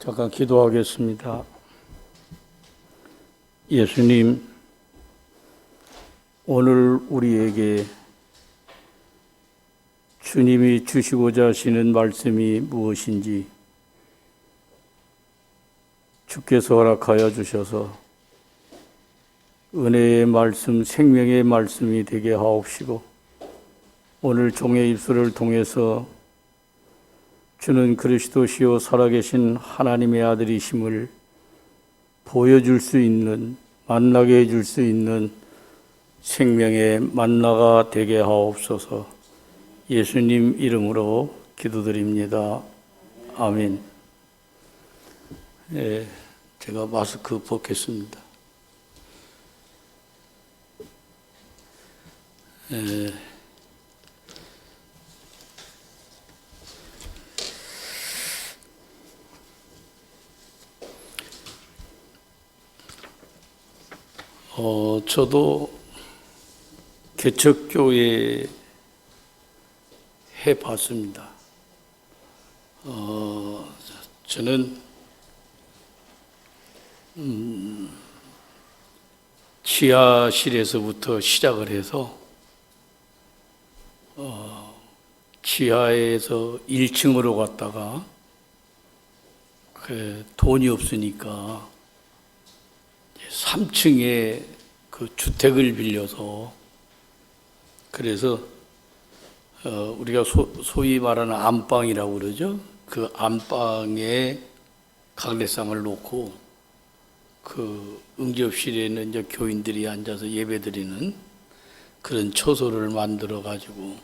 잠깐 기도하겠습니다. 예수님, 오늘 우리에게 주님이 주시고자 하시는 말씀이 무엇인지 주께서 허락하여 주셔서 은혜의 말씀, 생명의 말씀이 되게 하옵시고, 오늘 종의 입술을 통해서 주는 그리스도시요 살아계신 하나님의 아들이심을 보여줄 수 있는, 만나게 해줄 수 있는 생명의 만나가 되게 하옵소서. 예수님 이름으로 기도드립니다. 아멘. 제가 마스크 벗겠습니다. 저도 개척교회 해봤습니다. 저는 지하실에서부터 시작을 해서 지하에서 1층으로 갔다가 돈이 없으니까 3층에 그 주택을 빌려서, 그래서 우리가 소위 말하는 안방이라고 그러죠. 그 안방에 강례상을 놓고 그 응접실에는 이제 교인들이 앉아서 예배드리는 그런 처소를 만들어 가지고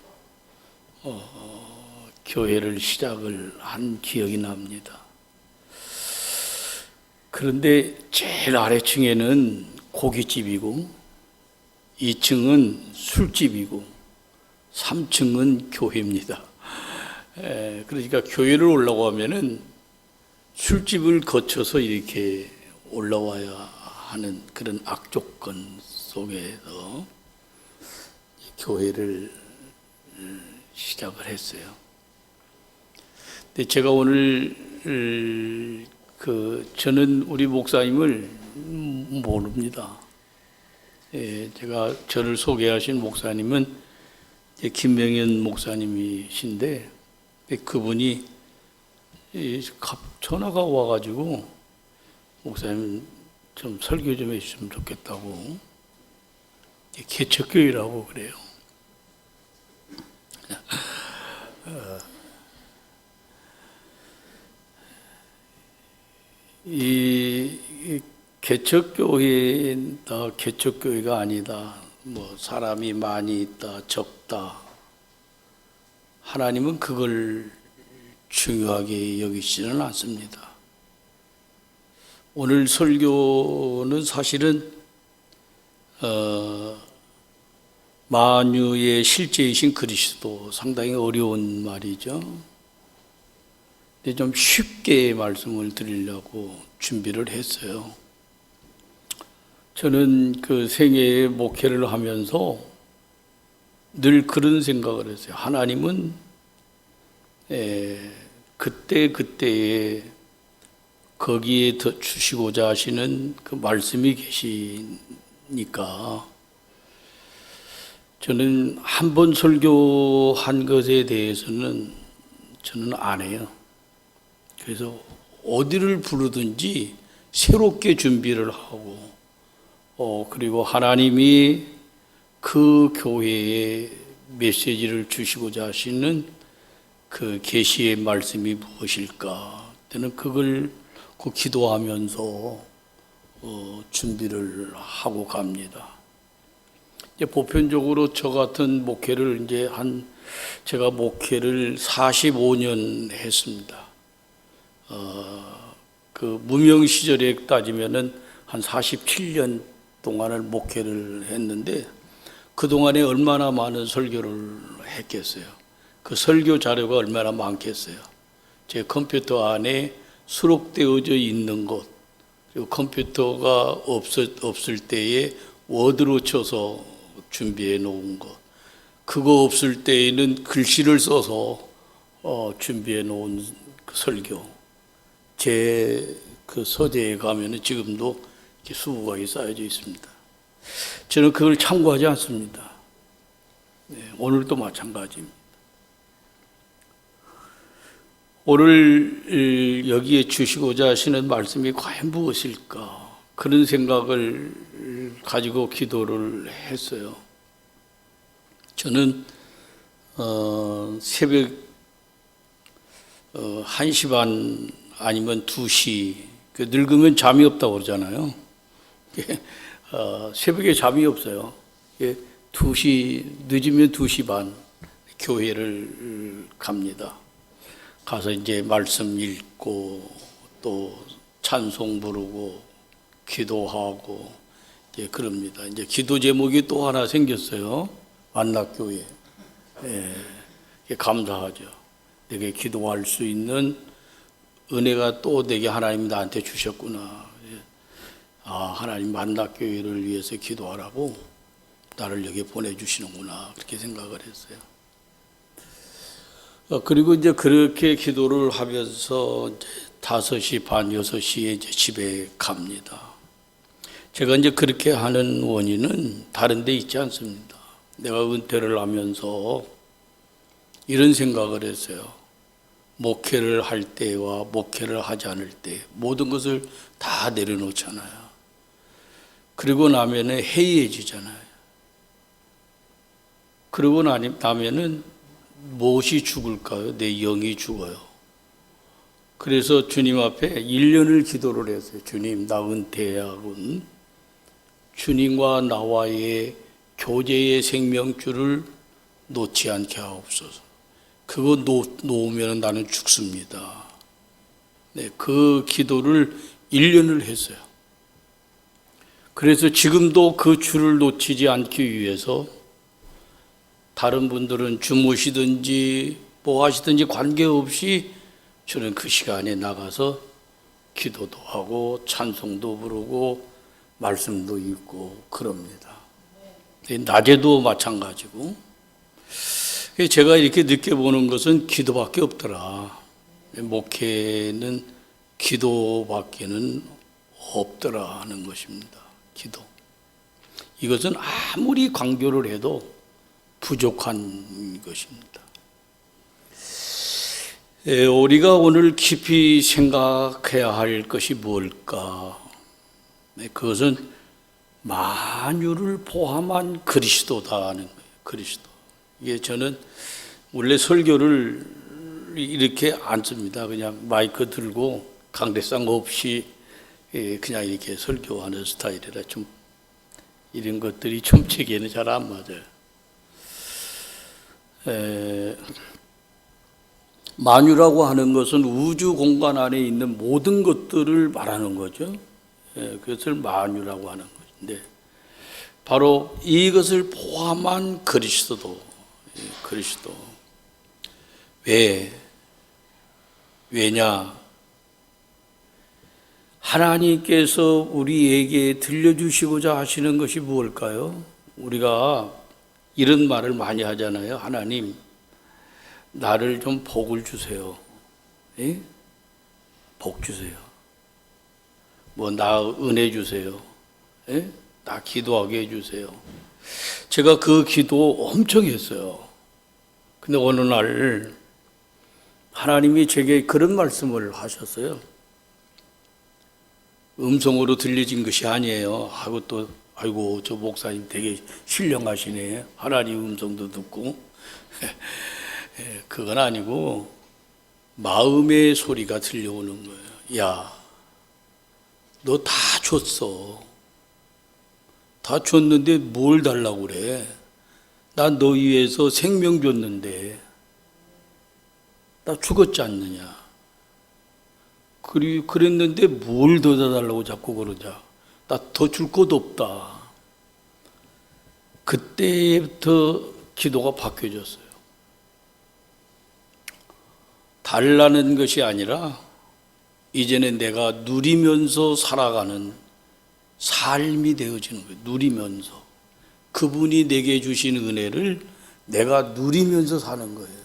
교회를 시작을 한 기억이 납니다. 그런데 제일 아래층에는 고깃집이고 2층은 술집이고 3층은 교회입니다. 그러니까 교회를 올라가면은 술집을 거쳐서 이렇게 올라와야 하는 그런 악조건 속에서 교회를 시작을 했어요. 근데 제가 오늘 저는 우리 목사님을 모릅니다. 제가 저를 소개하신 목사님은 김명현 목사님이신데, 그분이 전화가 와가지고 목사님 좀 설교 좀 해주시면 좋겠다고, 개척교회라고 그래요. 이 개척교회다, 개척교회가 아니다, 뭐 사람이 많이 있다, 적다, 하나님은 그걸 중요하게 여기지는 않습니다. 오늘 설교는 사실은 만유의 실제이신 그리스도, 상당히 어려운 말이죠. 근데 좀 쉽게 말씀을 드리려고 준비를 했어요. 저는 그 생애에 목회를 하면서 늘 그런 생각을 했어요. 하나님은 그때에 거기에 더 주시고자 하시는 그 말씀이 계시니까, 저는 한 번 설교한 것에 대해서는 저는 안 해요. 그래서 어디를 부르든지 새롭게 준비를 하고, 그리고 하나님이 그 교회에 메시지를 주시고자 하시는 그 계시의 말씀이 무엇일까? 저는 그걸 기도하면서 준비를 하고 갑니다. 이제 보편적으로 저 같은 목회를 제가 목회를 45년 했습니다. 그 무명 시절에 따지면은 한 47년 동안을 목회를 했는데, 그 동안에 얼마나 많은 설교를 했겠어요. 그 설교 자료가 얼마나 많겠어요. 제 컴퓨터 안에 수록되어져 있는 것, 그리고 컴퓨터가 없을 때에 워드로 쳐서 준비해 놓은 것, 그거 없을 때에는 글씨를 써서 준비해 놓은 그 설교, 제 그 서재에 가면은 지금도 이렇게 수북하게 쌓여져 있습니다. 저는 그걸 참고하지 않습니다. 네, 오늘도 마찬가지입니다. 오늘 여기에 주시고자 하시는 말씀이 과연 무엇일까? 그런 생각을 가지고 기도를 했어요. 저는 새벽 1시 반 아니면 2시, 늙으면 잠이 없다고 그러잖아요. 새벽에 잠이 없어요. 2시, 늦으면 2시 반 교회를 갑니다. 가서 이제 말씀 읽고 또 찬송 부르고 기도하고 이제 그럽니다. 이제 기도 제목이 또 하나 생겼어요. 만락교회. 감사하죠. 내게 기도할 수 있는 은혜가 또 내게 하나님 나한테 주셨구나. 하나님 만락교회를 위해서 기도하라고 나를 여기 보내주시는구나. 그렇게 생각을 했어요. 그리고 이제 그렇게 기도를 하면서 5시 반, 6시에 이제 집에 갑니다. 제가 이제 그렇게 하는 원인은 다른 데 있지 않습니다. 내가 은퇴를 하면서 이런 생각을 했어요. 목회를 할 때와 목회를 하지 않을 때 모든 것을 다 내려놓잖아요. 그리고 나면은 해이해지잖아요. 그러고 나면은 무엇이 죽을까요? 내 영이 죽어요. 그래서 주님 앞에 1년을 기도를 했어요. 주님, 나 은퇴하고는 주님과 나와의 교제의 생명줄을 놓지 않게 하옵소서. 그거 놓으면 나는 죽습니다. 네, 그 기도를 1년을 했어요. 그래서 지금도 그 줄을 놓치지 않기 위해서 다른 분들은 주무시든지 뭐 하시든지 관계없이 저는 그 시간에 나가서 기도도 하고 찬송도 부르고 말씀도 읽고 그럽니다. 낮에도 마찬가지고. 제가 이렇게 느껴보는 것은 기도밖에 없더라. 목회는 기도밖에는 없더라 하는 것입니다. 기도. 이것은 아무리 강조를 해도 부족한 것입니다. 우리가 오늘 깊이 생각해야 할 것이 뭘까? 그것은 만유를 포함한 그리스도다 하는 거예요. 그리스도. 이게 저는 원래 설교를 이렇게 안 씁니다. 그냥 마이크 들고 강대상 없이 그냥 이렇게 설교하는 스타일이라 좀 이런 것들이 좀 제게는 잘 안 맞아요. 만유라고 하는 것은 우주 공간 안에 있는 모든 것들을 말하는 거죠. 그것을 만유라고 하는 것인데 바로 이것을 포함한 그리스도. 왜냐? 하나님께서 우리에게 들려주시고자 하시는 것이 무엇일까요? 우리가 이런 말을 많이 하잖아요. 하나님, 나를 좀 복을 주세요. 복 주세요. 나 은혜 주세요. 나 기도하게 해주세요. 제가 그 기도 엄청 했어요. 근데 어느 날 하나님이 제게 그런 말씀을 하셨어요. 음성으로 들려진 것이 아니에요. 하고 또 아이고 저 목사님 되게 신령하시네. 하나님 음성도 듣고. 그건 아니고 마음의 소리가 들려오는 거예요. 야, 너 다 줬어. 다 줬는데 뭘 달라고 그래? 난 너 위해서 생명 줬는데 나 죽었지 않느냐? 그랬는데 뭘 더 달라고 자꾸 그러자. 나 더 줄 것도 없다. 그때부터 기도가 바뀌어졌어요. 달라는 것이 아니라 이제는 내가 누리면서 살아가는 삶이 되어지는 거예요. 누리면서. 그분이 내게 주신 은혜를 내가 누리면서 사는 거예요.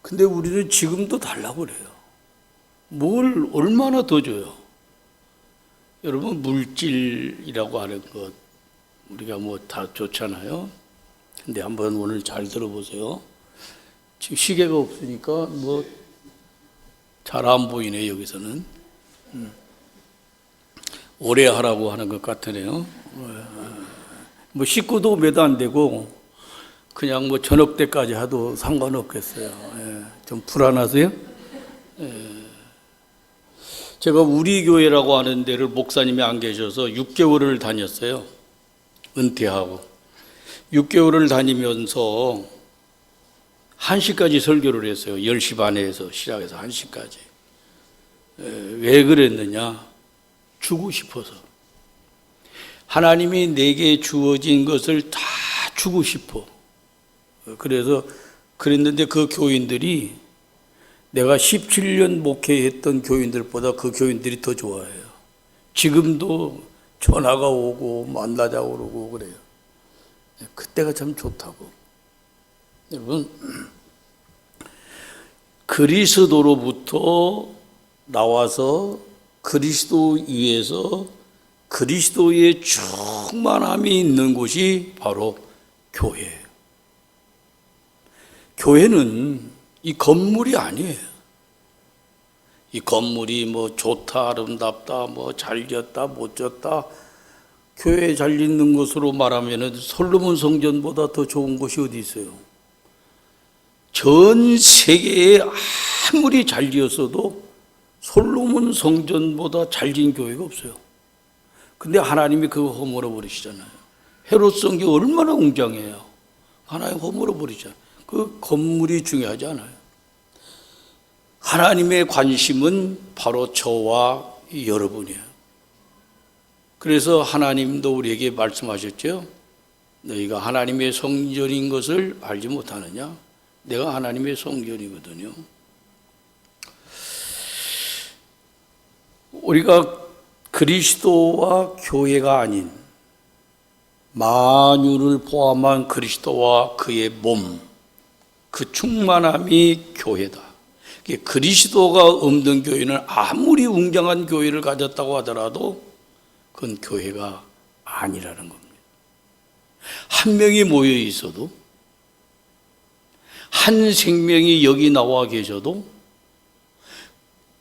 근데 우리는 지금도 달라고 그래요. 뭘 얼마나 더 줘요? 여러분, 물질이라고 하는 것 우리가 뭐 다 좋잖아요. 근데 한번 오늘 잘 들어보세요. 지금 시계가 없으니까 뭐 잘 안 보이네. 여기서는 오래 하라고 하는 것 같으네요. 뭐 식구도 몇 안 되고 그냥 뭐 저녁 때까지 해도 상관없겠어요. 예, 좀 불안하세요? 제가 우리 교회라고 하는 데를 목사님이 안 계셔서 6개월을 다녔어요. 은퇴하고 6개월을 다니면서 1시까지 설교를 했어요. 10시 반에서 시작해서 1시까지. 왜 그랬느냐? 주고 싶어서. 하나님이 내게 주어진 것을 다 주고 싶어. 그래서 그랬는데 그 교인들이 내가 17년 목회했던 교인들보다 그 교인들이 더 좋아해요. 지금도 전화가 오고 만나자고 그러고 그래요. 그때가 참 좋다고. 여러분, 그리스도로부터 나와서 그리스도 위에서 그리스도의 충만함이 있는 곳이 바로 교회예요. 교회는 이 건물이 아니에요. 이 건물이 뭐 좋다, 아름답다, 뭐 잘 지었다, 못 지었다. 교회 잘 짓는 것으로 말하면 솔로몬 성전보다 더 좋은 곳이 어디 있어요? 전 세계에 아무리 잘 지었어도 솔로몬 성전보다 잘 지은 교회가 없어요. 근데 하나님이 그거 허물어 버리시잖아요. 헤롯 성이 얼마나 웅장해요. 하나님 허물어 버리잖아요. 그 건물이 중요하지 않아요. 하나님의 관심은 바로 저와 여러분이에요. 그래서 하나님도 우리에게 말씀하셨죠. 너희가 하나님의 성전인 것을 알지 못하느냐? 내가 하나님의 성전이거든요. 우리가 그리스도와 교회가 아닌 만유를 포함한 그리스도와 그의 몸, 그 충만함이 교회다. 그리스도가 없는 교회는 아무리 웅장한 교회를 가졌다고 하더라도 그건 교회가 아니라는 겁니다. 한 명이 모여 있어도, 한 생명이 여기 나와 계셔도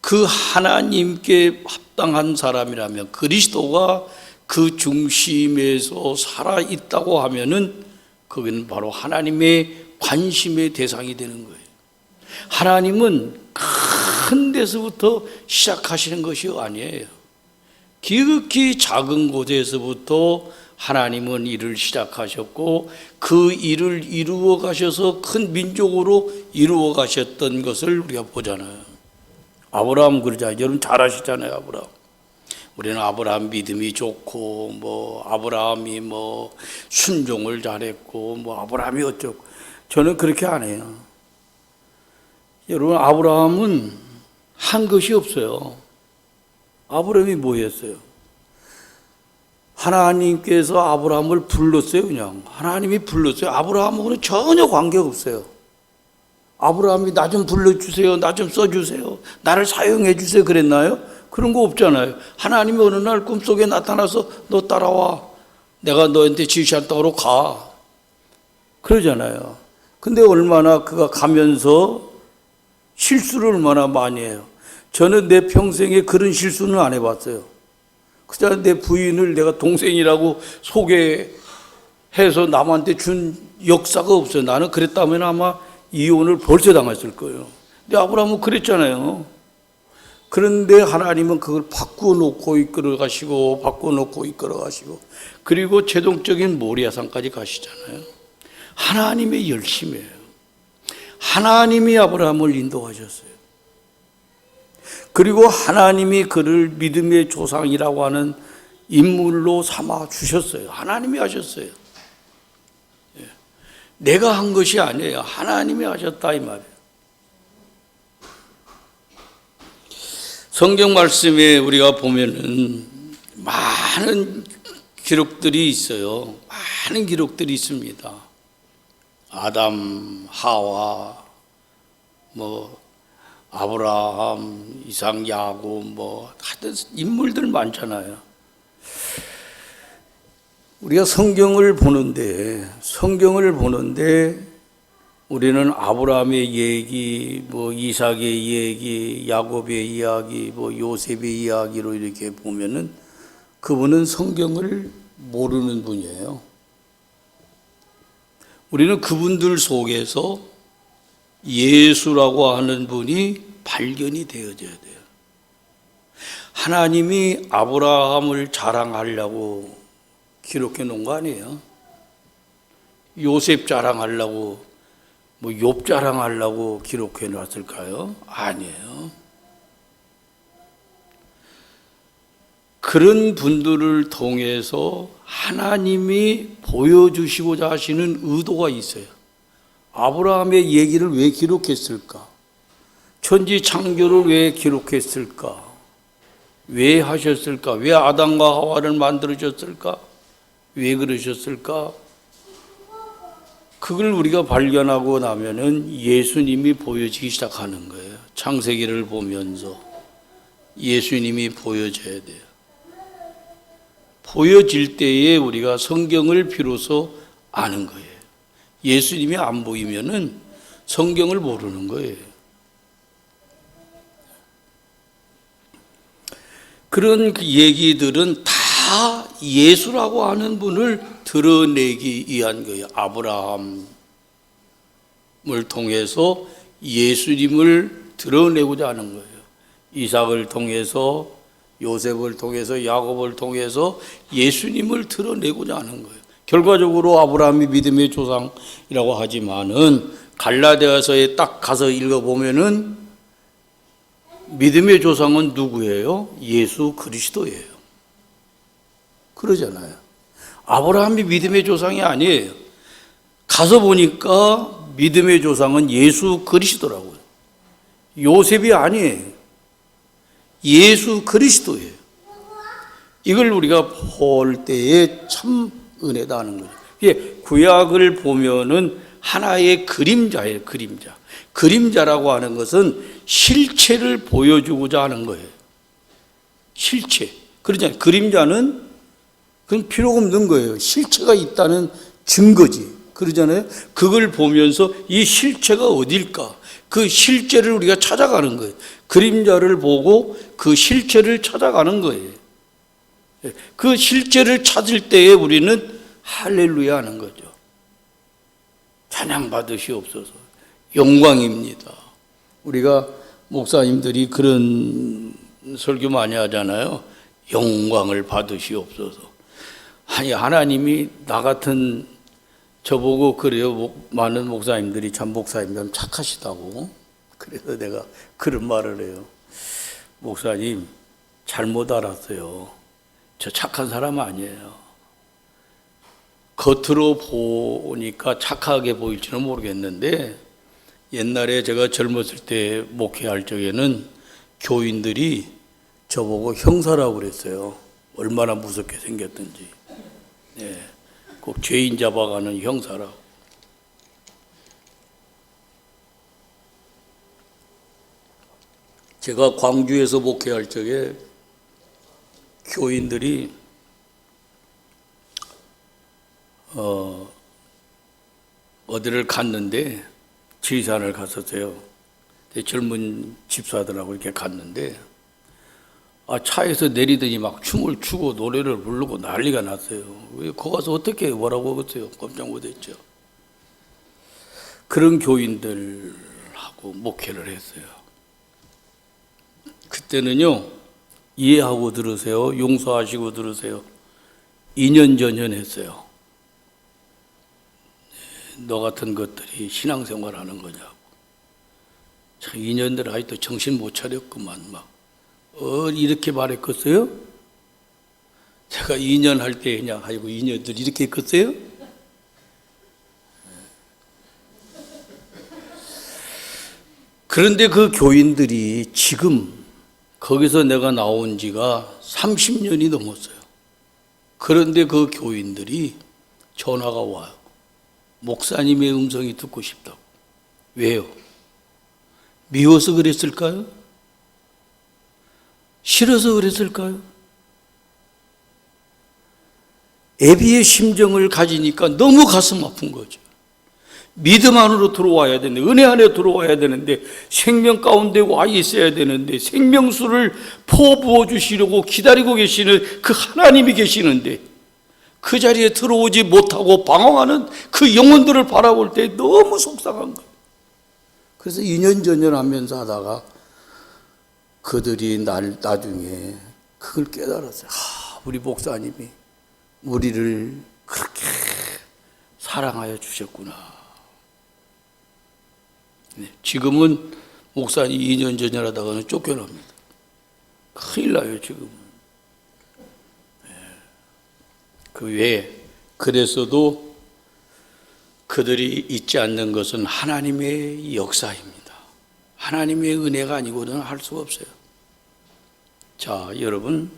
그 하나님께 합당한 사람이라면, 그리스도가 그 중심에서 살아있다고 하면은 그건 바로 하나님의 관심의 대상이 되는 거예요. 하나님은 큰 데서부터 시작하시는 것이 아니에요. 지극히 작은 곳에서부터 하나님은 일을 시작하셨고 그 일을 이루어 가셔서 큰 민족으로 이루어 가셨던 것을 우리가 보잖아요. 아브라함 그러잖아요. 여러분 잘 아시잖아요. 아브라함. 우리는 아브라함 믿음이 좋고 뭐 아브라함이 뭐 순종을 잘했고 뭐 아브라함이 어쩌고. 저는 그렇게 안 해요. 여러분, 아브라함은 한 것이 없어요. 아브라함이 뭐 했어요? 하나님께서 아브라함을 불렀어요. 그냥 하나님이 불렀어요. 아브라함하고는 전혀 관계가 없어요. 아브라함이 나 좀 불러주세요, 나 좀 써주세요, 나를 사용해 주세요 그랬나요? 그런 거 없잖아요. 하나님이 어느 날 꿈속에 나타나서 너 따라와, 내가 너한테 지시한 땅으로 가, 그러잖아요. 근데 얼마나 그가 가면서 실수를 얼마나 많이 해요. 저는 내 평생에 그런 실수는 안 해봤어요. 그냥 내 부인을 내가 동생이라고 소개해서 남한테 준 역사가 없어요. 나는 그랬다면 아마 이혼을 벌써 당했을 거예요. 근데 아브라함은 그랬잖아요. 그런데 하나님은 그걸 바꿔놓고 이끌어 가시고 바꿔놓고 이끌어 가시고 그리고 최종적인 모리아산까지 가시잖아요. 하나님의 열심이에요. 하나님이 아브라함을 인도하셨어요. 그리고 하나님이 그를 믿음의 조상이라고 하는 인물로 삼아 주셨어요. 하나님이 하셨어요. 내가 한 것이 아니에요. 하나님이 하셨다 이 말이에요. 성경 말씀에 우리가 보면은 많은 기록들이 있어요. 많은 기록들이 있습니다. 아담, 하와, 뭐 아브라함, 이삭, 야곱 뭐 하여튼 인물들 많잖아요. 우리가 성경을 보는데 우리는 아브라함의 얘기, 뭐 이삭의 얘기, 야곱의 이야기, 뭐 요셉의 이야기로 이렇게 보면은 그분은 성경을 모르는 분이에요. 우리는 그분들 속에서 예수라고 하는 분이 발견이 되어져야 돼요. 하나님이 아브라함을 자랑하려고 기록해 놓은 거 아니에요. 요셉 자랑하려고, 뭐 욥 자랑하려고 기록해 놨을까요? 아니에요. 그런 분들을 통해서 하나님이 보여주시고자 하시는 의도가 있어요. 아브라함의 얘기를 왜 기록했을까? 천지 창조를 왜 기록했을까? 왜 하셨을까? 왜 아담과 하와를 만들으셨을까? 왜 그러셨을까? 그걸 우리가 발견하고 나면은 예수님이 보여지기 시작하는 거예요. 창세기를 보면서 예수님이 보여져야 돼요. 보여질 때에 우리가 성경을 비로소 아는 거예요. 예수님이 안 보이면은 성경을 모르는 거예요. 그런 얘기들은 다 예수라고 하는 분을 드러내기 위한 거예요. 아브라함을 통해서 예수님을 드러내고자 하는 거예요. 이삭을 통해서, 요셉을 통해서, 야곱을 통해서 예수님을 드러내고자 하는 거예요. 결과적으로 아브라함이 믿음의 조상이라고 하지만은 갈라디아서에 딱 가서 읽어보면은 믿음의 조상은 누구예요? 예수 그리스도예요. 그러잖아요. 아브라함이 믿음의 조상이 아니에요. 가서 보니까 믿음의 조상은 예수 그리스도라고요. 요셉이 아니에요. 예수 그리스도예요. 이걸 우리가 볼 때에 참 은혜다 하는 거죠. 이게 구약을 보면은 하나의 그림자예요, 그림자. 그림자라고 하는 것은 실체를 보여주고자 하는 거예요. 실체. 그러잖아요. 그림자는 그건 필요가 없는 거예요. 실체가 있다는 증거지. 그러잖아요. 그걸 보면서 이 실체가 어딜까? 그 실체를 우리가 찾아가는 거예요. 그림자를 보고 그 실체를 찾아가는 거예요. 그 실체를 찾을 때에 우리는 할렐루야 하는 거죠. 찬양 받으시옵소서. 영광입니다. 우리가 목사님들이 그런 설교 많이 하잖아요. 영광을 받으시옵소서. 아니, 하나님이 나 같은 저보고 그래요. 많은 목사님들이 참 목사님 착하시다고. 그래서 내가 그런 말을 해요. 목사님, 잘못 알았어요. 저 착한 사람 아니에요. 겉으로 보니까 착하게 보일지는 모르겠는데 옛날에 제가 젊었을 때 목회할 적에는 교인들이 저보고 형사라고 그랬어요. 얼마나 무섭게 생겼든지. 네, 꼭 죄인 잡아가는 형사라고. 제가 광주에서 목회할 적에 교인들이 어디를 갔는데 지리산을 갔었어요. 젊은 집사들하고 이렇게 갔는데 차에서 내리더니 막 춤을 추고 노래를 부르고 난리가 났어요. 거기 가서 어떻게 뭐라고 하겠어요? 깜짝 못했죠. 그런 교인들하고 목회를 했어요. 그때는요, 이해하고 들으세요. 용서하시고 들으세요. 2년 전년 했어요. 너 같은 것들이 신앙생활 하는 거냐고. 참 2년들 아직도 정신 못 차렸구만. 막 이렇게 말했겠어요? 제가 2년 할 때 그냥 아이고 2년들 이렇게 했겠어요? 그런데 그 교인들이 지금 거기서 내가 나온 지가 30년이 넘었어요. 그런데 그 교인들이 전화가 와요. 목사님의 음성이 듣고 싶다고. 왜요? 미워서 그랬을까요? 싫어서 그랬을까요? 애비의 심정을 가지니까 너무 가슴 아픈 거죠. 믿음 안으로 들어와야 되는데, 은혜 안에 들어와야 되는데, 생명 가운데 와 있어야 되는데, 생명수를 퍼부어 주시려고 기다리고 계시는 그 하나님이 계시는데, 그 자리에 들어오지 못하고 방황하는 그 영혼들을 바라볼 때 너무 속상한 거예요. 그래서 2년 전연하면서 하다가 그들이 나중에 그걸 깨달았어요. 우리 목사님이 우리를 그렇게 사랑하여 주셨구나. 네, 지금은 목사님 2년 전연하다가는 쫓겨납니다. 큰일 나요, 지금은. 네. 그 외에 그래서도 그들이 잊지 않는 것은 하나님의 역사입니다. 하나님의 은혜가 아니고는 할 수가 없어요. 자, 여러분,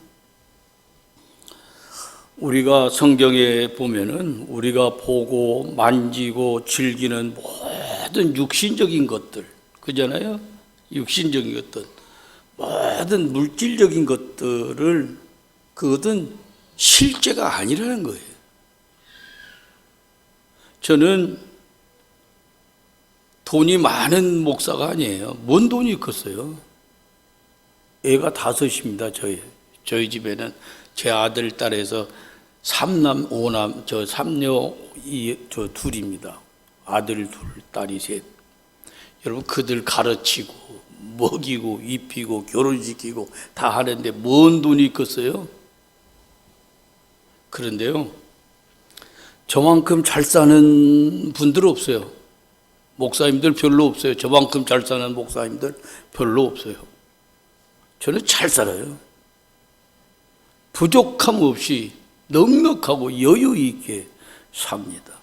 우리가 성경에 보면은 우리가 보고 만지고 즐기는 모든 육신적인 것들, 그잖아요? 육신적인 것들, 모든 물질적인 것들을, 그것은 실제가 아니라는 거예요. 저는 돈이 많은 목사가 아니에요. 뭔 돈이 컸어요? 애가 5입니다. 저희 집에는 제 아들, 딸에서 3남, 5남, 저 3녀, 저 둘입니다. 아들 2, 딸이 3. 여러분, 그들 가르치고 먹이고 입히고 결혼시키고 다 하는데 뭔 돈이 컸어요? 그런데요, 저만큼 잘 사는 분들 없어요. 목사님들 별로 없어요. 저만큼 잘 사는 목사님들 별로 없어요. 저는 잘 살아요. 부족함 없이 넉넉하고 여유 있게 삽니다.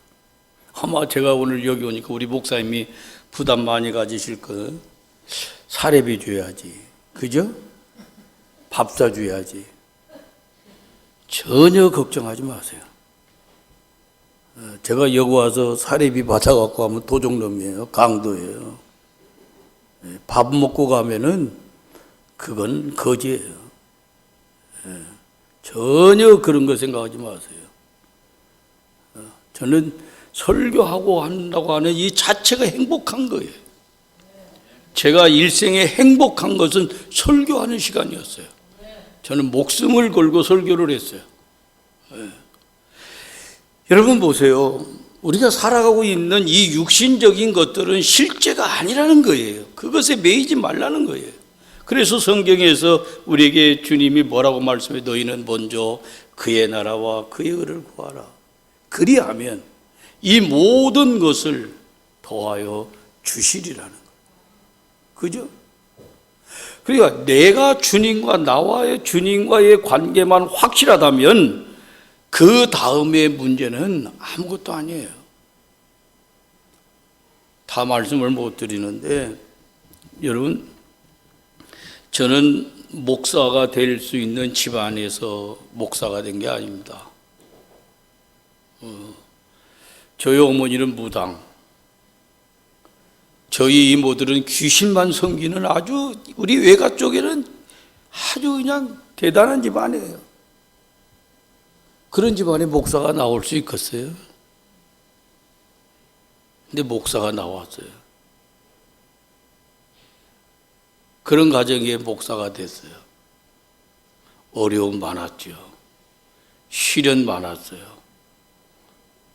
아마 제가 오늘 여기 오니까 우리 목사님이 부담 많이 가지실 거, 사례비 줘야지, 그죠? 밥 사줘야지. 전혀 걱정하지 마세요. 제가 여기 와서 사례비 받아갖고 하면 도둑놈이에요. 강도예요. 밥 먹고 가면은 그건 거지예요. 전혀 그런 거 생각하지 마세요. 저는 설교하고 한다고 하는 이 자체가 행복한 거예요. 제가 일생에 행복한 것은 설교하는 시간이었어요. 저는 목숨을 걸고 설교를 했어요. 여러분 보세요. 우리가 살아가고 있는 이 육신적인 것들은 실제가 아니라는 거예요. 그것에 매이지 말라는 거예요. 그래서 성경에서 우리에게 주님이 뭐라고 말씀해? 너희는 먼저 그의 나라와 그의 의를 구하라. 그리하면 이 모든 것을 더하여 주시리라는 거예요. 그죠? 그러니까 내가 주님과 나와의 주님과의 관계만 확실하다면 그 다음의 문제는 아무것도 아니에요. 다 말씀을 못 드리는데, 여러분, 저는 목사가 될 수 있는 집안에서 목사가 된 게 아닙니다. 저희 어머니는 무당, 저희 이모들은 귀신만 섬기는 아주, 우리 외가 쪽에는 아주 그냥 대단한 집안이에요. 그런 집안에 목사가 나올 수 있겠어요? 근데 목사가 나왔어요. 그런 가정에 목사가 됐어요. 어려움 많았죠. 시련 많았어요.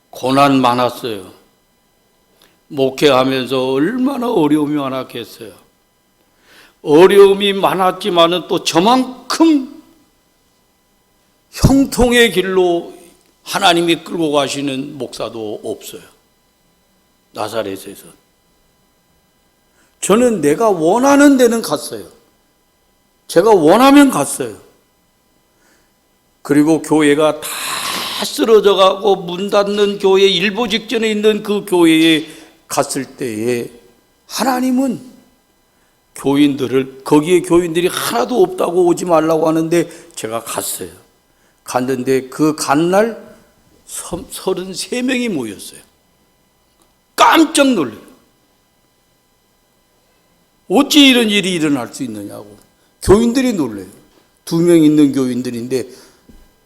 고난 많았어요. 목회하면서 얼마나 어려움이 많았겠어요. 어려움이 많았지만은 또 저만큼 형통의 길로 하나님이 끌고 가시는 목사도 없어요. 나사렛에서. 저는 내가 원하는 데는 갔어요. 제가 원하면 갔어요. 그리고 교회가 다 쓰러져 가고 문 닫는 교회, 일보 직전에 있는 그 교회에 갔을 때에 하나님은 교인들을, 거기에 교인들이 하나도 없다고 오지 말라고 하는데 제가 갔어요. 갔는데 그 간날 33명이 모였어요. 깜짝 놀래요. 어찌 이런 일이 일어날 수 있느냐고 교인들이 놀래요. 2명 있는 교인들인데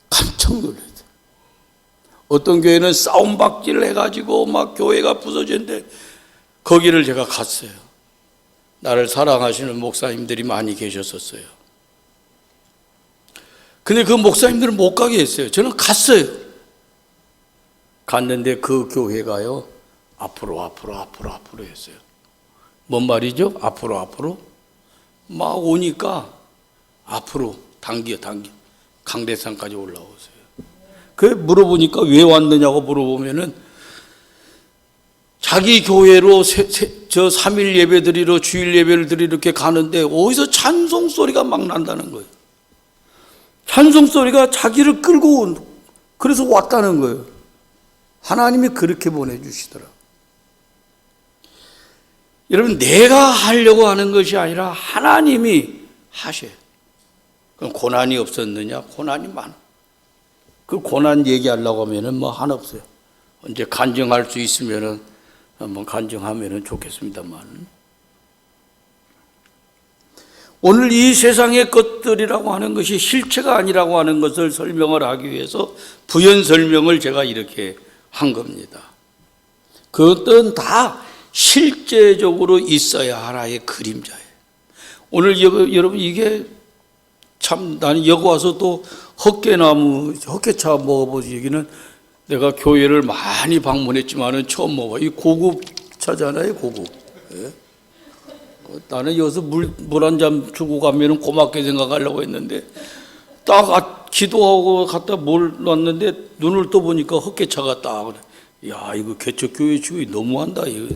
깜짝 놀랐어요. 어떤 교회는 싸움박질 해가지고 막 교회가 부서졌는데 거기를 제가 갔어요. 나를 사랑하시는 목사님들이 많이 계셨었어요. 근데 그 목사님들은 못 가게 했어요. 저는 갔어요. 갔는데 그 교회가요, 앞으로 했어요. 뭔 말이죠? 앞으로 막 오니까 앞으로 당겨 강대산까지 올라오세요. 그 물어보니까 왜 왔느냐고 물어보면은 자기 교회로 저 3일 예배 드리러 주일 예배를 드리러 이렇게 가는데 어디서 찬송 소리가 막 난다는 거예요. 찬송 소리가 자기를 끌고 온, 그래서 왔다는 거예요. 하나님이 그렇게 보내주시더라. 여러분, 내가 하려고 하는 것이 아니라 하나님이 하셔요. 그럼 고난이 없었느냐? 고난이 많아. 그 고난 얘기하려고 하면은 뭐 하나 없어요. 언제 간증할 수 있으면은 한번 간증하면은 좋겠습니다만. 오늘 이 세상의 것들이라고 하는 것이 실체가 아니라고 하는 것을 설명을 하기 위해서 부연 설명을 제가 이렇게 한 겁니다. 그것들은 다 실제적으로 있어야 하나의 그림자예요. 오늘 여러분 이게 참, 나는 여기 와서 또 헛개차 먹어보지. 여기는 내가 교회를 많이 방문했지만은 처음 먹어봐. 이 고급 차잖아요, 고급. 예? 나는 여기서 물 한 잔 주고 가면은 고맙게 생각하려고 했는데 딱 기도하고 갖다 뭘 놨는데 눈을 떠보니까 헛개차가 딱. 야, 이거 개척교회 주의 너무한다, 이거.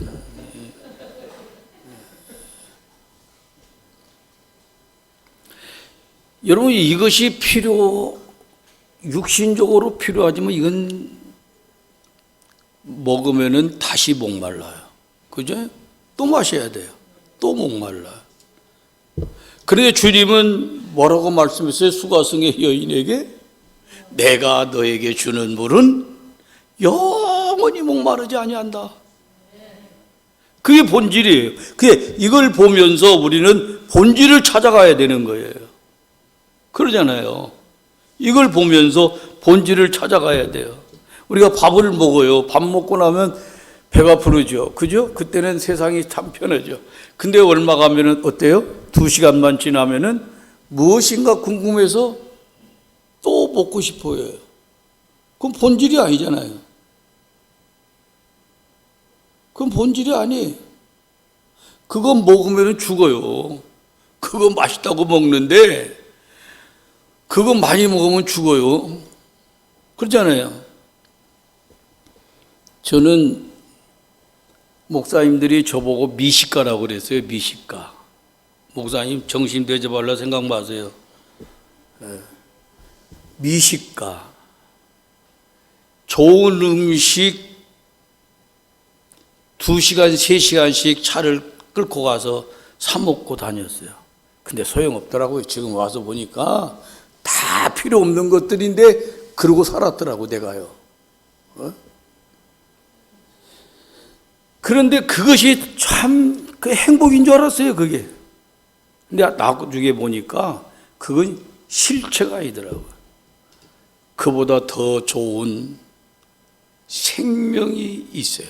여러분, 이것이 육신적으로 필요하지만 이건 먹으면은 다시 목말라요. 그죠? 또 마셔야 돼요. 또 목말라요. 그런데 주님은 뭐라고 말씀했어요? 수가성의 여인에게 내가 너에게 주는 물은 영원히 목마르지 아니한다. 그게 본질이에요. 그게 이걸 보면서 우리는 본질을 찾아가야 되는 거예요. 그러잖아요. 이걸 보면서 본질을 찾아가야 돼요. 우리가 밥을 먹어요. 밥 먹고 나면 배가 부르죠. 그죠? 그때는 세상이 참 편하죠. 근데 얼마 가면은 어때요? 2시간만 지나면은 무엇인가 궁금해서 또 먹고 싶어요. 그건 본질이 아니잖아요. 그건 본질이 아니에요. 그건 먹으면 죽어요. 그거 맛있다고 먹는데 그거 많이 먹으면 죽어요. 그렇잖아요. 저는 목사님들이 저보고 미식가라고 그랬어요. 미식가. 목사님 정신 대접하려 생각 마세요. 미식가. 좋은 음식 2시간, 3시간씩 차를 끌고 가서 사 먹고 다녔어요. 근데 소용없더라고요. 지금 와서 보니까 다 필요 없는 것들인데 그러고 살았더라고, 내가요. 그런데 그것이 참 그 행복인 줄 알았어요, 그게. 근데 나중에 보니까 그건 실체가 아니더라고요. 그보다 더 좋은 생명이 있어요.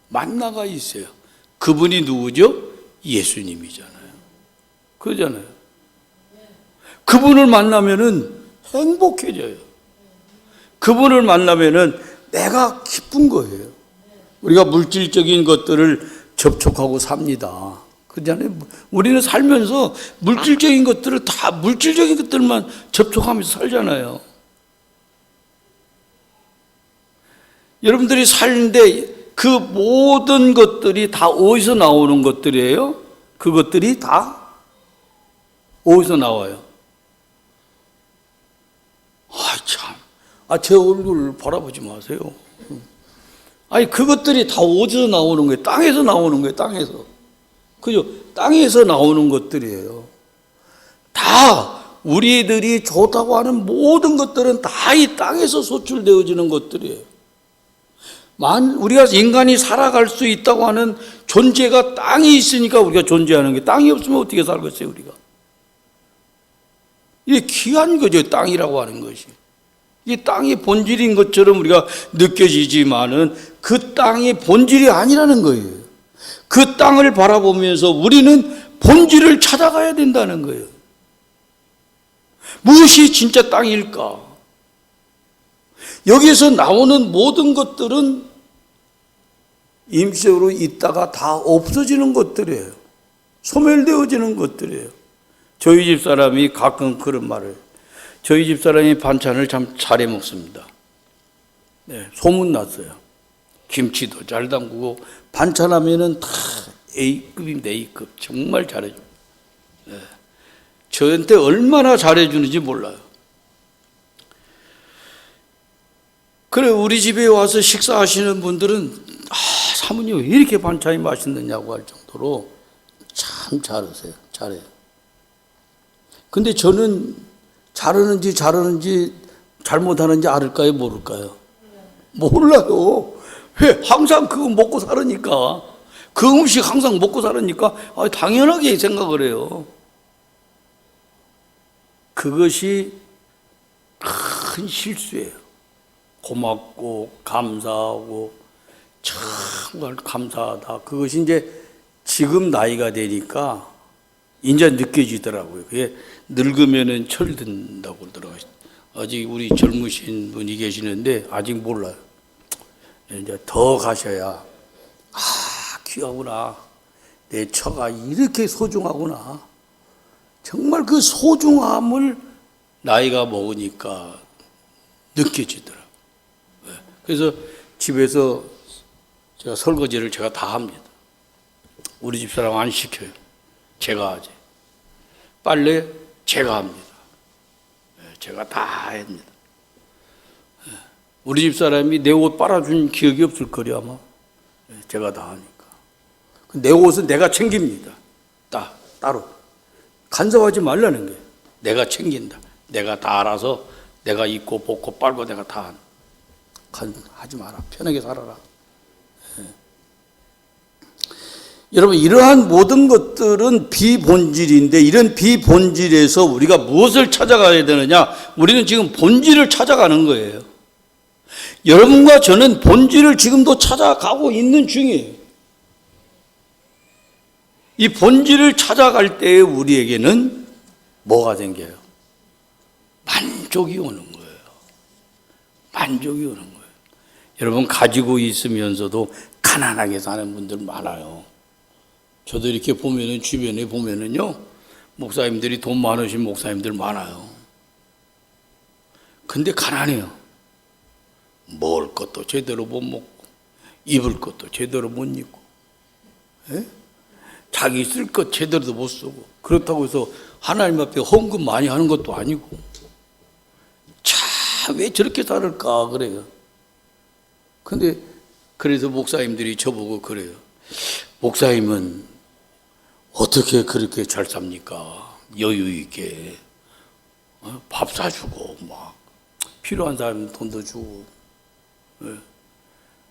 만나가 있어요. 그분이 누구죠? 예수님이잖아요. 그러잖아요. 그분을 만나면은 행복해져요. 그분을 만나면은 내가 기쁜 거예요. 우리가 물질적인 것들을 접촉하고 삽니다. 그렇잖아요. 우리는 살면서 물질적인 것들만 접촉하면서 살잖아요. 여러분들이 사는데 그 모든 것들이 다 어디서 나오는 것들이에요? 그것들이 다 어디서 나와요? 제 얼굴 바라보지 마세요. 아니, 그것들이 다 어디서 나오는 거예요? 땅에서 나오는 거예요, 땅에서. 그죠? 땅에서 나오는 것들이에요. 다 우리들이 좋다고 하는 모든 것들은 다 이 땅에서 소출되어지는 것들이에요. 우리가 인간이 살아갈 수 있다고 하는 존재가 땅이 있으니까 우리가 존재하는 게, 땅이 없으면 어떻게 살겠어요, 우리가? 이게 귀한 거죠, 땅이라고 하는 것이. 이게 땅의 본질인 것처럼 우리가 느껴지지만은 그 땅의 본질이 아니라는 거예요. 그 땅을 바라보면서 우리는 본질을 찾아가야 된다는 거예요. 무엇이 진짜 땅일까? 여기에서 나오는 모든 것들은 임시적으로 있다가 다 없어지는 것들이에요. 소멸되어지는 것들이에요. 저희 집 사람이 가끔 그런 말을 해요. 저희 집 사람이 반찬을 참 잘해 먹습니다. 네, 소문났어요. 김치도 잘 담그고 반찬하면은 다 A급입니다. A급. 정말 잘해줘. 네. 저한테 얼마나 잘해주는지 몰라요. 그래, 우리 집에 와서 식사하시는 분들은 사모님 왜 이렇게 반찬이 맛있느냐고 할 정도로 참 잘하세요. 잘해요. 근데 저는 잘하는지 잘못하는지 알을까요? 모를까요? 몰라요. 왜? 항상 그거 먹고 살으니까. 그 음식 항상 먹고 살으니까 당연하게 생각을 해요. 그것이 큰 실수예요. 고맙고 감사하고 정말 감사하다. 그것이 이제 지금 나이가 되니까 이제 느껴지더라고요. 그게 늙으면은 철든다고 그러더라고요. 아직 우리 젊으신 분이 계시는데 아직 몰라요. 이제 더 가셔야 귀하구나. 내 처가 이렇게 소중하구나. 정말 그 소중함을 나이가 먹으니까 느껴지더라고요. 그래서 집에서 제가 설거지를 제가 다 합니다. 우리 집사람 안 시켜요. 제가 하지. 빨래 제가 합니다. 제가 다 합니다. 우리 집사람이 내 옷 빨아준 기억이 없을 거리 아마. 제가 다 하니까. 내 옷은 내가 챙깁니다. 따로. 간섭하지 말라는 게. 내가 챙긴다. 내가 다 알아서 내가 입고 벗고 빨고 내가 다 하지 마라. 편하게 살아라. 여러분, 이러한 모든 것들은 비본질인데, 이런 비본질에서 우리가 무엇을 찾아가야 되느냐? 우리는 지금 본질을 찾아가는 거예요. 여러분과 저는 본질을 지금도 찾아가고 있는 중이에요. 이 본질을 찾아갈 때에 우리에게는 뭐가 생겨요? 만족이 오는 거예요. 만족이 오는 거예요. 여러분, 가지고 있으면서도 가난하게 사는 분들 많아요. 저도 이렇게 보면은, 주변에 보면은요, 목사님들이 돈 많으신 목사님들 많아요. 근데 가난해요. 먹을 것도 제대로 못 먹고, 입을 것도 제대로 못 입고, 자기 쓸 것 제대로도 못 쓰고, 그렇다고 해서 하나님 앞에 헌금 많이 하는 것도 아니고, 참, 왜 저렇게 살을까, 그래요. 근데, 그래서 목사님들이 저보고 그래요. 목사님은 어떻게 그렇게 잘 삽니까? 여유 있게. 밥 사주고, 막, 필요한 사람 돈도 주고.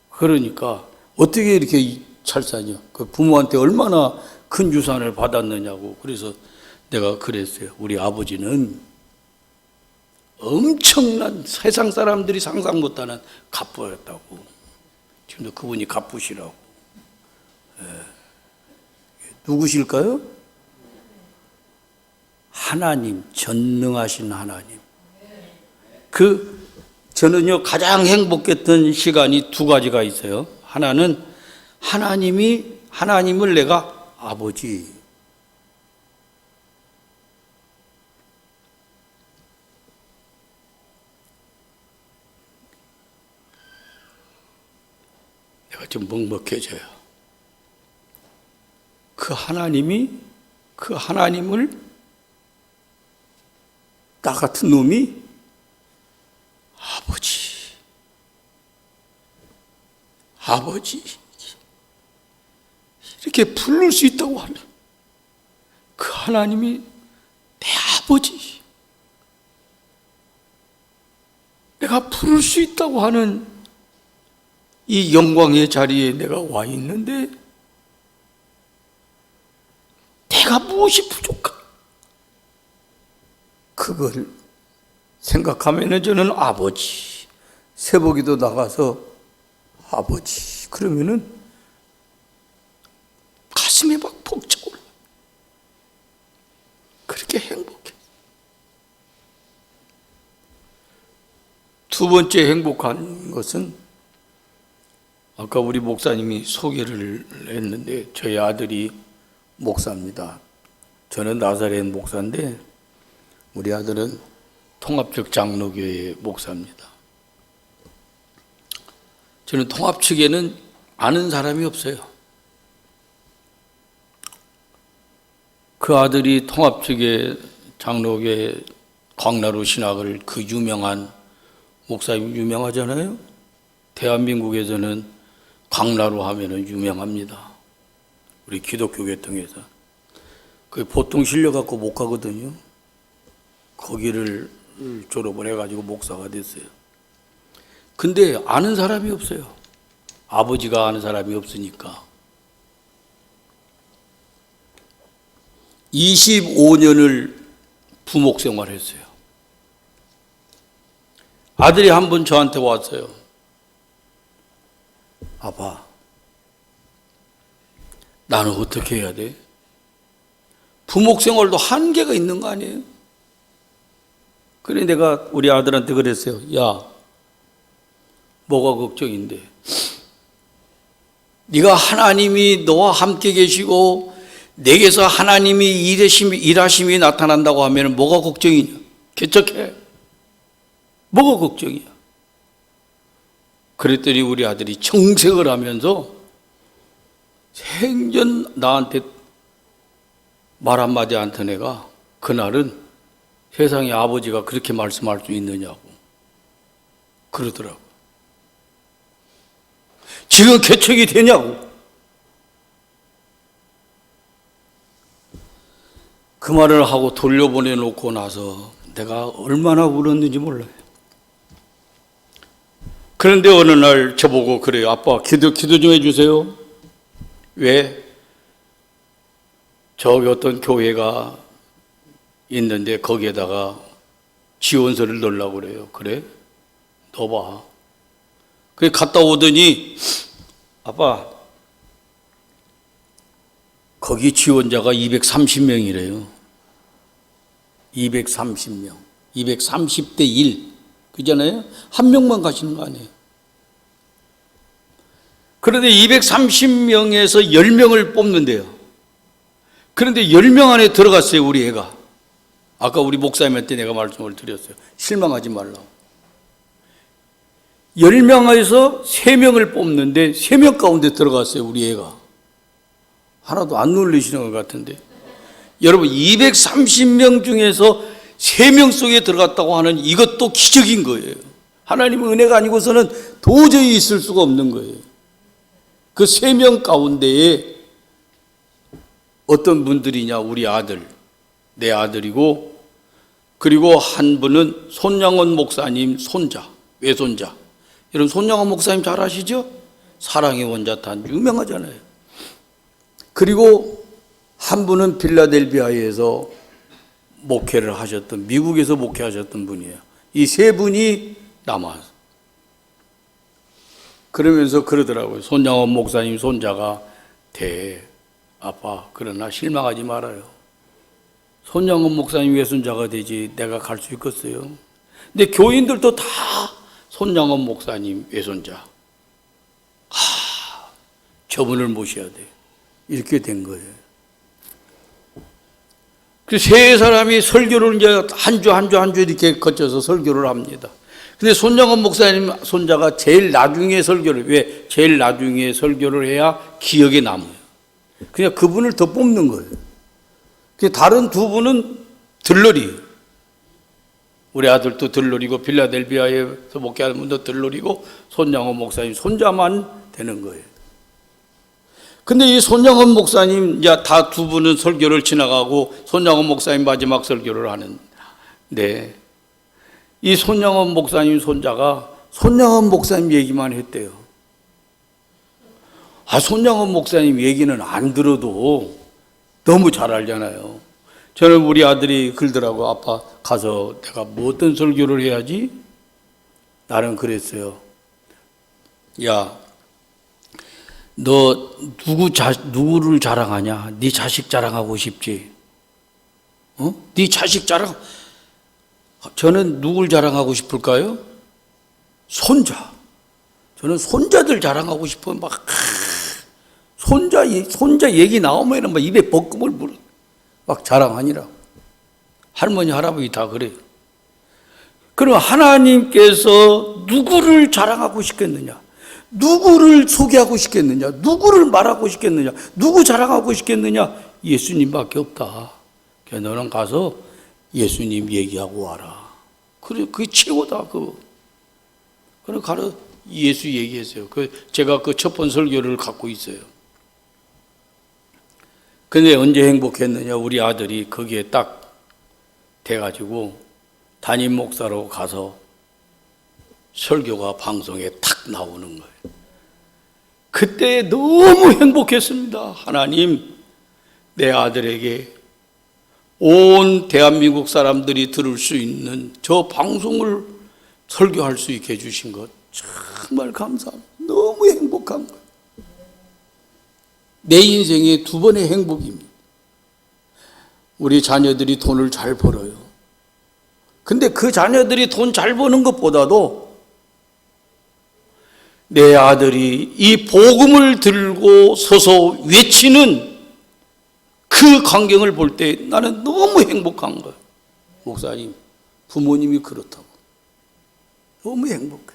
그러니까, 어떻게 이렇게 잘 사냐? 그 부모한테 얼마나 큰 유산을 받았느냐고. 그래서 내가 그랬어요. 우리 아버지는 엄청난 세상 사람들이 상상 못하는 갑부였다고. 지금도 그분이 갑부시라고. 누구실까요? 하나님, 전능하신 하나님. 저는요, 가장 행복했던 시간이 두 가지가 있어요. 하나는 하나님을 내가 아버지. 내가 좀 먹먹해져요. 그 하나님을 나 같은 놈이 아버지 이렇게 부를 수 있다고 하는 그 하나님이 내 아버지, 내가 부를 수 있다고 하는 이 영광의 자리에 내가 와 있는데 내가 무엇이 부족한? 그걸 생각하면은 저는 아버지, 새벽에도 나가서 아버지, 그러면은 가슴이 막 벅차올라. 그렇게 행복해. 두 번째 행복한 것은 아까 우리 목사님이 소개를 했는데 저희 아들이 목사입니다. 저는 나사렛 목사인데 우리 아들은 통합적 장로교회 목사입니다. 저는 통합 측에는 아는 사람이 없어요. 그 아들이 통합 측의 장로교회 광나루 신학을 그 유명한 목사님 유명하잖아요. 대한민국에서는 광나루 하면은 유명합니다. 우리 기독교 계통에서. 그 보통 실려갖고 못 가거든요. 거기를 졸업을 해가지고 목사가 됐어요. 근데 아는 사람이 없어요. 아버지가 아는 사람이 없으니까. 25년을 부목 생활했어요. 아들이 한 번 저한테 왔어요. 아빠, 나는 어떻게 해야 돼? 부목 생활도 한계가 있는 거 아니에요? 그래 내가 우리 아들한테 그랬어요. 야, 뭐가 걱정인데? 네가 하나님이 너와 함께 계시고 내게서 하나님이 일하심이 나타난다고 하면 뭐가 걱정이냐? 개척해. 뭐가 걱정이야? 그랬더니 우리 아들이 정색을 하면서 생전 나한테 말 한마디 안 한 애가 그날은 세상에 아버지가 그렇게 말씀할 수 있느냐고 그러더라고. 지금 개척이 되냐고. 그 말을 하고 돌려보내놓고 나서 내가 얼마나 울었는지 몰라요. 그런데 어느 날 저보고 그래요. 아빠 기도 좀 해주세요. 왜? 저기 어떤 교회가 있는데 거기에다가 지원서를 넣으려고 그래요. 그래? 넣어봐. 그래 갔다 오더니 아빠 거기 지원자가 230명이래요. 230명. 230대 1. 그잖아요? 한 명만 가시는 거 아니에요. 그런데 230명에서 10명을 뽑는데요. 그런데 10명 안에 들어갔어요, 우리 애가. 아까 우리 목사님한테 내가 말씀을 드렸어요. 실망하지 말라고. 10명에서 3명을 뽑는데 3명 가운데 들어갔어요, 우리 애가. 하나도 안 놀리시는 것 같은데. 여러분, 230명 중에서 3명 속에 들어갔다고 하는 이것도 기적인 거예요. 하나님의 은혜가 아니고서는 도저히 있을 수가 없는 거예요. 그 3명 가운데에 어떤 분들이냐, 우리 아들, 내 아들이고, 그리고 한 분은 손양원 목사님 손자, 외손자. 여러분, 손양원 목사님 잘 아시죠? 사랑의 원자탄 유명하잖아요. 그리고 한 분은 필라델피아에서 목회를 하셨던, 미국에서 목회하셨던 분이에요. 이 3분이 남아서. 그러면서 그러더라고요. 손양원 목사님 손자가 아빠, 그러나 실망하지 말아요. 손양원 목사님 외손자가 되지 내가 갈 수 있겠어요? 근데 교인들도 다 손양원 목사님 외손자. 저분을 모셔야 돼. 이렇게 된 거예요. 그 세 사람이 설교를 이제 한 주 이렇게 거쳐서 설교를 합니다. 근데 손양원 목사님 손자가 제일 나중에 설교를, 왜? 제일 나중에 설교를 해야 기억에 남아요. 그냥 그분을 더 뽑는 거예요. 다른 두 분은 들러리. 우리 아들도 들러리고, 필라델피아에서 목회하는 분도 들러리고, 손양원 목사님 손자만 되는 거예요. 근데 이 손양원 목사님, 이제 다 두 분은 설교를 지나가고, 손양원 목사님 마지막 설교를 하는데, 이 손양원 목사님 손자가 손양원 목사님 얘기만 했대요. 손양원 목사님 얘기는 안 들어도 너무 잘 알잖아요. 저는 우리 아들이 그러더라고. 아빠 가서 내가 뭐 어떤 설교를 해야지? 나는 그랬어요. 야, 너 누구를 자랑하냐? 네 자식 자랑하고 싶지? 네 자식 자랑. 저는 누굴 자랑하고 싶을까요? 손자. 저는 손자들 자랑하고 싶어. 막 손자 얘기 나오면 막 입에 볶음을 불어. 막 자랑하니라. 할머니 할아버지 다 그래요. 그럼 하나님께서 누구를 자랑하고 싶겠느냐? 누구를 소개하고 싶겠느냐? 누구를 말하고 싶겠느냐? 누구 자랑하고 싶겠느냐? 예수님밖에 없다. 그러니까 너는 가서 예수님 얘기하고 와라. 그래, 그게 최고다. 그래 가서 예수 얘기했어요. 제가 그 첫 번 설교를 갖고 있어요. 근데 언제 행복했느냐? 우리 아들이 거기에 딱 돼가지고 담임 목사로 가서 설교가 방송에 탁 나오는 거예요. 그때 너무 행복했습니다. 하나님, 내 아들에게 온 대한민국 사람들이 들을 수 있는 저 방송을 설교할 수 있게 해주신 것 정말 감사합니다. 너무 행복한 거예요. 내 인생의 두 번의 행복입니다. 우리 자녀들이 돈을 잘 벌어요. 근데 그 자녀들이 돈 잘 버는 것보다도 내 아들이 이 복음을 들고 서서 외치는 그 광경을 볼 때 나는 너무 행복한 거예요. 목사님, 부모님이 그렇다고. 너무 행복해.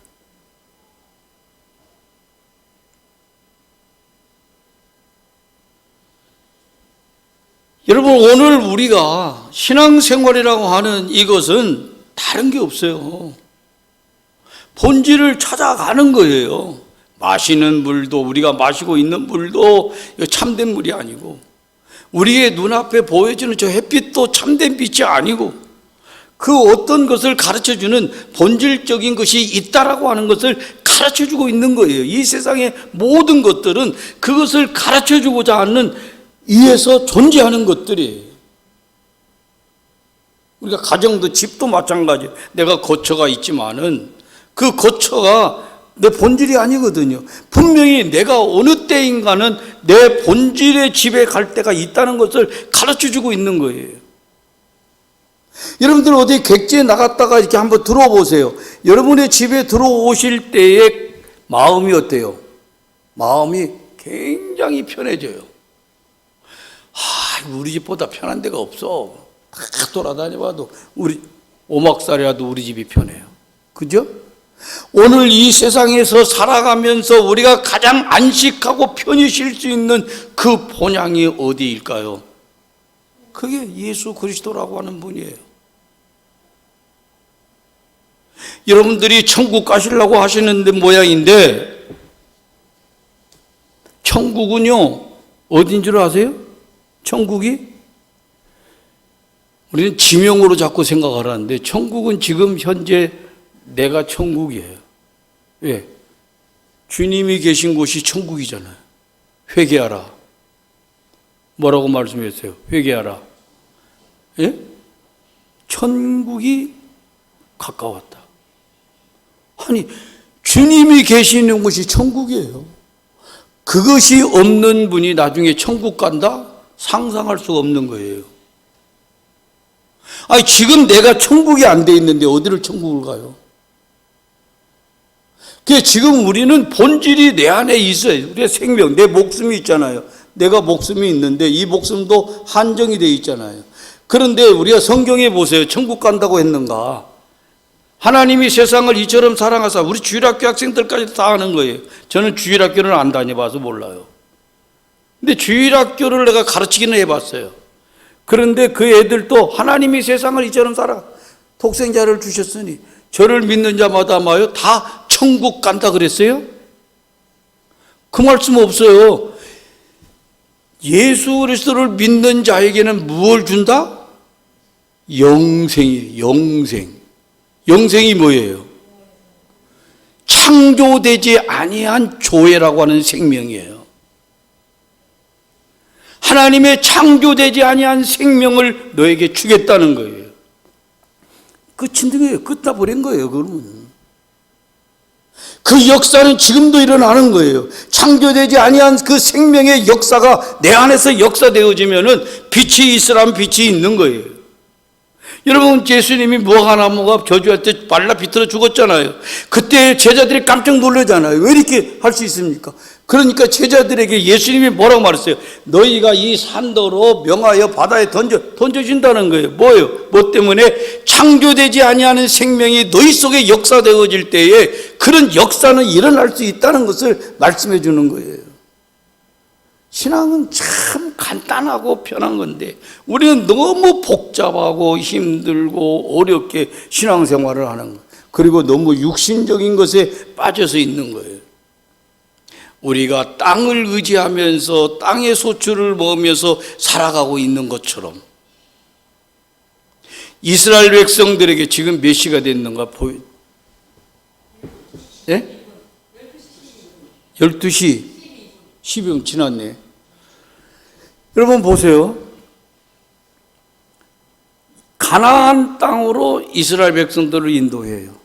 여러분, 오늘 우리가 신앙생활이라고 하는 이것은 다른 게 없어요. 본질을 찾아가는 거예요. 마시는 물도, 우리가 마시고 있는 물도 참된 물이 아니고, 우리의 눈앞에 보여지는 저 햇빛도 참된 빛이 아니고, 그 어떤 것을 가르쳐주는 본질적인 것이 있다라고 하는 것을 가르쳐주고 있는 거예요. 이 세상의 모든 것들은 그것을 가르쳐주고자 하는 이에서 존재하는 것들이에요. 우리가 가정도 집도 마찬가지예요. 내가 거처가 있지만은 그 거처가 내 본질이 아니거든요. 분명히 내가 어느 때인가는 내 본질의 집에 갈 때가 있다는 것을 가르쳐주고 있는 거예요. 여러분들 어디 객지에 나갔다가 이렇게 한번 들어보세요. 여러분의 집에 들어오실 때의 마음이 어때요? 마음이 굉장히 편해져요. 우리 집보다 편한 데가 없어. 다 돌아다녀봐도 우리 오막살이라도 우리 집이 편해요. 그죠? 오늘 이 세상에서 살아가면서 우리가 가장 안식하고 편히 쉴 수 있는 그 본향이 어디일까요? 그게 예수 그리스도라고 하는 분이에요. 여러분들이 천국 가시려고 하시는데 모양인데, 천국은요 어딘 줄 아세요? 천국이? 우리는 지명으로 자꾸 생각을 하는데 천국은 지금 현재 내가 천국이에요. 왜? 주님이 계신 곳이 천국이잖아요. 회개하라. 뭐라고 말씀했어요? 회개하라. 예? 천국이 가까웠다. 아니, 주님이 계시는 곳이 천국이에요. 그것이 없는 분이 나중에 천국 간다? 상상할 수가 없는 거예요. 아니, 지금 내가 천국이 안 돼 있는데 어디를 천국을 가요? 그게 지금 우리는 본질이 내 안에 있어요. 우리의 생명, 내 목숨이 있잖아요. 내가 목숨이 있는데 이 목숨도 한정이 돼 있잖아요. 그런데 우리가 성경에 보세요. 천국 간다고 했는가? 하나님이 세상을 이처럼 사랑하사, 우리 주일학교 학생들까지 다 하는 거예요. 저는 주일학교를 안 다녀봐서 몰라요. 근데 주일학교를 내가 가르치기는 해봤어요. 그런데 그 애들도 하나님이 세상을 이처럼 독생자를 주셨으니 저를 믿는 자마다 마요 다 천국 간다 그랬어요? 그 말씀 없어요. 예수 그리스도를 믿는 자에게는 무엇을 준다? 영생이에요. 영생. 영생이 뭐예요? 창조되지 아니한 조회라고 하는 생명이에요. 하나님의 창조되지 아니한 생명을 너에게 주겠다는 거예요. 끝인 거예요. 끝나버린 거예요. 그러면 그 역사는 지금도 일어나는 거예요. 창조되지 아니한 그 생명의 역사가 내 안에서 역사되어지면은 빛이 있으라면 빛이 있는 거예요. 여러분, 예수님이 무화과나무가 저주할 때 말라 비틀어 죽었잖아요. 그때 제자들이 깜짝 놀라잖아요. 왜 이렇게 할 수 있습니까? 그러니까 제자들에게 예수님이 뭐라고 말했어요? 너희가 이 산더로 명하여 바다에 던져진다는 거예요. 뭐예요? 뭐 때문에? 창조되지 아니하는 생명이 너희 속에 역사되어질 때에 그런 역사는 일어날 수 있다는 것을 말씀해 주는 거예요. 신앙은 참 간단하고 편한 건데 우리는 너무 복잡하고 힘들고 어렵게 신앙생활을 하는 거예요. 그리고 너무 육신적인 것에 빠져서 있는 거예요. 우리가 땅을 의지하면서 땅의 소출을 먹으면서 살아가고 있는 것처럼 이스라엘 백성들에게 지금 몇 시가 됐는가 보여? 예? 12시 12분 지났네. 여러분 보세요. 가나안 땅으로 이스라엘 백성들을 인도해요.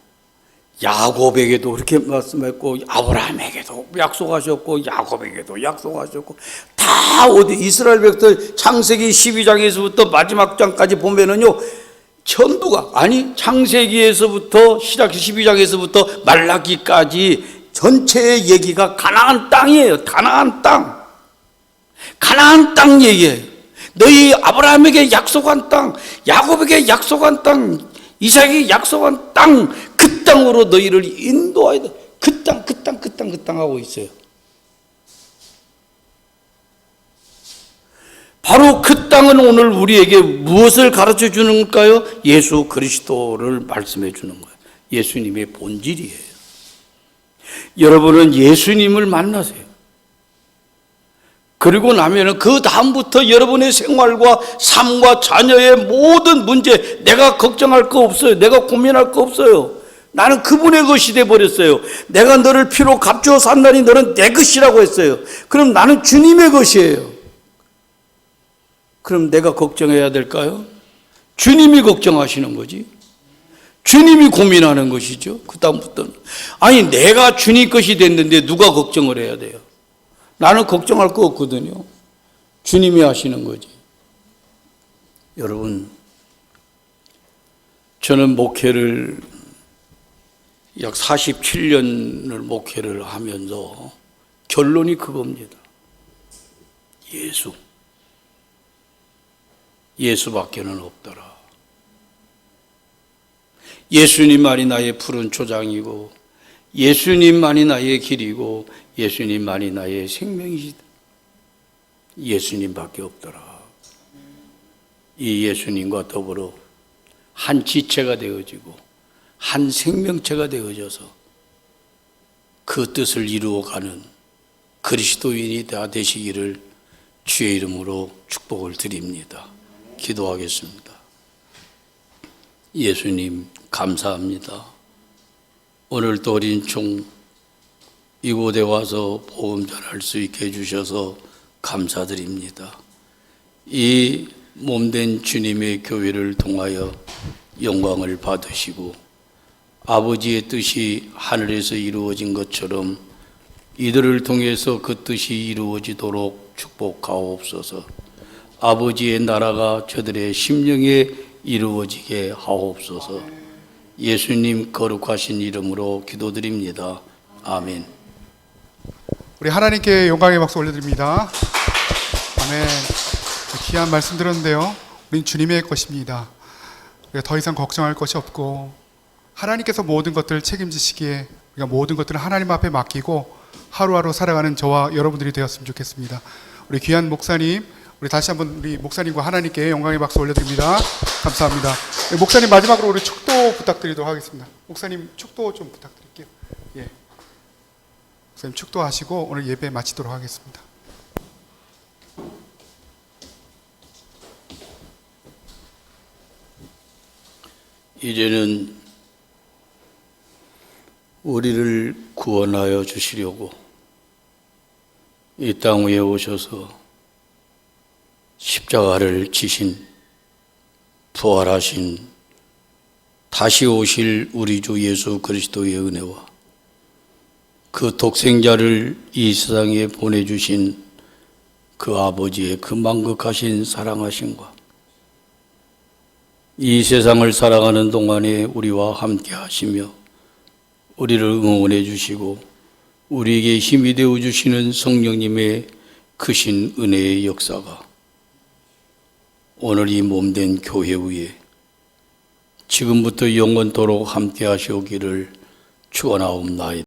야곱에게도 그렇게 말씀했고 아브라함에게도 약속하셨고 야곱에게도 약속하셨고 다 어디 이스라엘 백성들 창세기 12장에서부터 마지막 장까지 보면은요 전부가 아니 창세기에서부터 시작 12장에서부터 말라기까지 전체의 얘기가 가나안 땅이에요. 가나안 땅. 가나안 땅 얘기예요. 너희 아브라함에게 약속한 땅, 야곱에게 약속한 땅, 이삭에게 약속한 땅, 그 땅으로 너희를 인도해야 돼. 그 땅, 그 땅, 그 땅, 그 땅 하고 있어요. 바로 그 땅은 오늘 우리에게 무엇을 가르쳐 주는가요? 예수 그리스도를 말씀해 주는 거예요. 예수님의 본질이에요. 여러분은 예수님을 만나세요. 그리고 나면은 그 다음부터 여러분의 생활과 삶과 자녀의 모든 문제 내가 걱정할 거 없어요. 내가 고민할 거 없어요. 나는 그분의 것이 돼버렸어요. 내가 너를 피로 값주어 산다니 너는 내 것이라고 했어요. 그럼 나는 주님의 것이에요. 그럼 내가 걱정해야 될까요? 주님이 걱정하시는 거지. 주님이 고민하는 것이죠. 그 다음부터는. 아니 내가 주님 것이 됐는데 누가 걱정을 해야 돼요? 나는 걱정할 거 없거든요. 주님이 하시는 거지. 여러분, 저는 목회를 약 47년을 목회를 하면서 결론이 그겁니다. 예수밖에는 없더라. 예수님만이 나의 푸른 초장이고 예수님만이 나의 길이고 예수님만이 나의 생명이시다. 예수님밖에 없더라. 이 예수님과 더불어 한 지체가 되어지고 한 생명체가 되어져서 그 뜻을 이루어가는 그리스도인이 다 되시기를 주의 이름으로 축복을 드립니다. 기도하겠습니다. 예수님 감사합니다. 오늘도 어린 종 이곳에 와서 복음 전할 수 있게 해주셔서 감사드립니다. 이 몸된 주님의 교회를 통하여 영광을 받으시고 아버지의 뜻이 하늘에서 이루어진 것처럼 이들을 통해서 그 뜻이 이루어지도록 축복하옵소서. 아버지의 나라가 저들의 심령에 이루어지게 하옵소서. 예수님 거룩하신 이름으로 기도드립니다. 아멘. 우리 하나님께 영광의 박수 올려드립니다. 아멘. 귀한 말씀 들었는데요. 우린 주님의 것입니다. 우리가 더 이상 걱정할 것이 없고 하나님께서 모든 것들을 책임지시기에 우리가 모든 것들을 하나님 앞에 맡기고 하루하루 살아가는 저와 여러분들이 되었으면 좋겠습니다. 우리 귀한 목사님, 우리 다시 한번 우리 목사님과 하나님께 영광의 박수 올려드립니다. 감사합니다. 목사님 마지막으로 우리 축도 부탁드리도록 하겠습니다. 목사님 축도 좀 부탁드릴게요. 예. 목사님 축도하시고 오늘 예배 마치도록 하겠습니다. 이제는 우리를 구원하여 주시려고 이 땅 위에 오셔서 십자가를 지신 부활하신 다시 오실 우리 주 예수 그리스도의 은혜와 그 독생자를 이 세상에 보내주신 그 아버지의 그 만극하신 사랑하심과 이 세상을 살아가는 동안에 우리와 함께 하시며 우리를 응원해 주시고 우리에게 힘이 되어 주시는 성령님의 크신 은혜의 역사가 오늘 이 몸된 교회 위에 지금부터 영원토록 함께 하시오기를 축원하옵나이다.